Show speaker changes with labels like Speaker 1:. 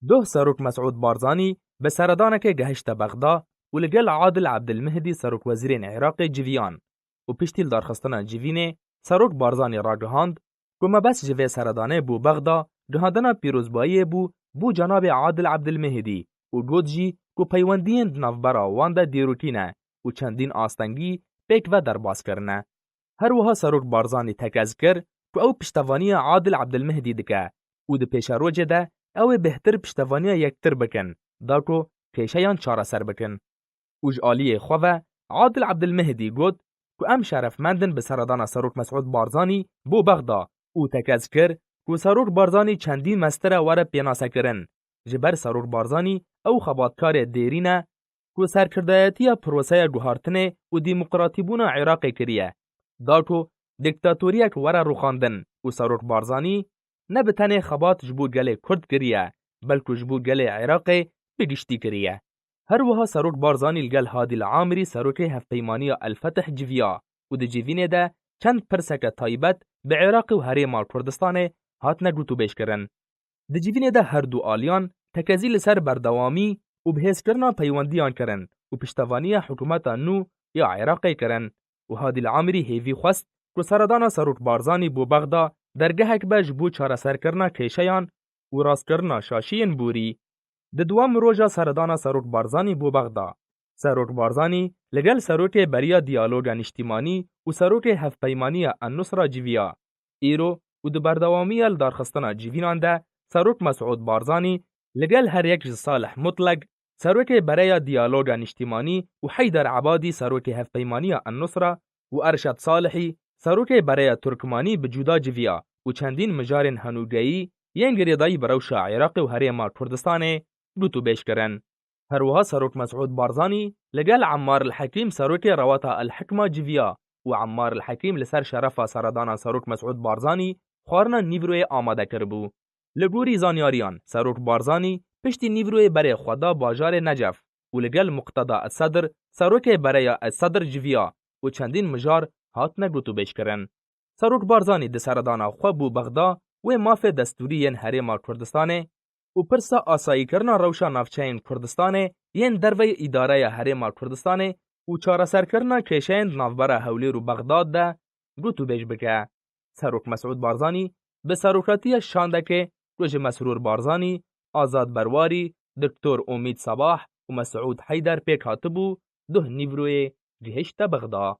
Speaker 1: دوه سروک مسعود بارزانی به سردانک گهشت بغدا و لگل عادل عبدالمهدی سروک وزیرین عراق جویان و پشتیل دارخستنا جوینه سروک بارزانی را گهاند که مبس جوی سردانه بو بغدا گهاندنا پیروزبایی بو جناب عادل عبدالمهدی و گود جی که پیوندین نوبرا وانده دیروکینه و چندین آستنگی پیک و درباز کرنه. هر وها سروک بارزانی تکز کر که او پشتوانی عادل عبدالمهدی دکه و ده پیش روجه ده او بهتر پشتوانی یکتر بکن داکو پیشیان چاره سر بکن. اوج آلی خواه عادل عبدالمهدی گود که ام شرفمندن به سردان سروک مسعود بارزانی بو بغدا او تکز کر که سروک بارزانی چندین مستر وره پیناسه کرن جبر سروک بارزانی او خباتکار دیرینه که سرکردایتی پروسه گوهارتنه و دیموقراطی بونا عراق کریه داکو دیکتاتوریک وره روخاندن و سروک بارزانی نه به تنه خبات جبو گله کرد کریه بلکه جبو گله عراق بگشتی کریه. هر وها سروک بارزانی لگل هادی العامری سروک هفپیمانی الفتح جویا و ده جوینه ده چند پرسک تایبت به عراق و هریما کردستان هات نگوتو بیش کرن. ده جوینه ده هر دو آلیان تکزیل سر بردوامی و بهز کرنا پیوندیان کرن و پشتوانی حکومت نو یا عراقی کرن و هادی العامری هیوی خواست که سردان سروک بارزانی بو بغدا درگهک بج بو چاره سر کرنا کیشیان و راست کرنا شاشین بوری. د دوام روژا سردان سروک بارزانی بو بغدا سروک بارزانی لگل سروک بریا دیالوگا نشتیمانی و سروک هفپیمانی النصرة جویا ایرو و د بردوامی الدارخستنا جوینان ده سروک مسعود بارزانی لگل هر یک صالح مطلق سروک بریا دیالوگا نشتیمانی و حیدر عبادی سروک هفپیمانی النصرة و ارشد صالحی سروک بریا ترکمانی بجودا جویا و چندین مجارن هنوگایی ینگریدایی بروشا عراق و هریما کردستان گوتو بیش کرن. هر وها سروک مسعود بارزانی لگل عمار الحکیم سروک رواتا الحکمه جویا و عمار الحکیم لسر شرفا سردان سروک مسعود بارزانی خوارنا نیوروی آماده کربو. لگوری زانیاریان سروک بارزانی پشتی نیوروی برای خدا باجار نجف و لگل مقتدا الصدر سروک برای الصدر جویا و چندین مجار هات نگوتو بیش کرن. سروک بارزانی ده سردان خواه بو بغدا و ماف دستوری ین هریما کردستانه و پرسا آسایی کرنا روشا نافچین کردستانه ین دروی اداره هریما کردستانه و چاره سر کرنا کشین نافبره حولی رو بغداد ده گوتو بیش بکه. سروک مسعود بارزانی به سروکراتی شانده که روش مسرور بارزانی، آزاد برواری، دکتر امید صباح و مسعود حیدر پیک هاتبو ده نیوروی جهشت بغدا.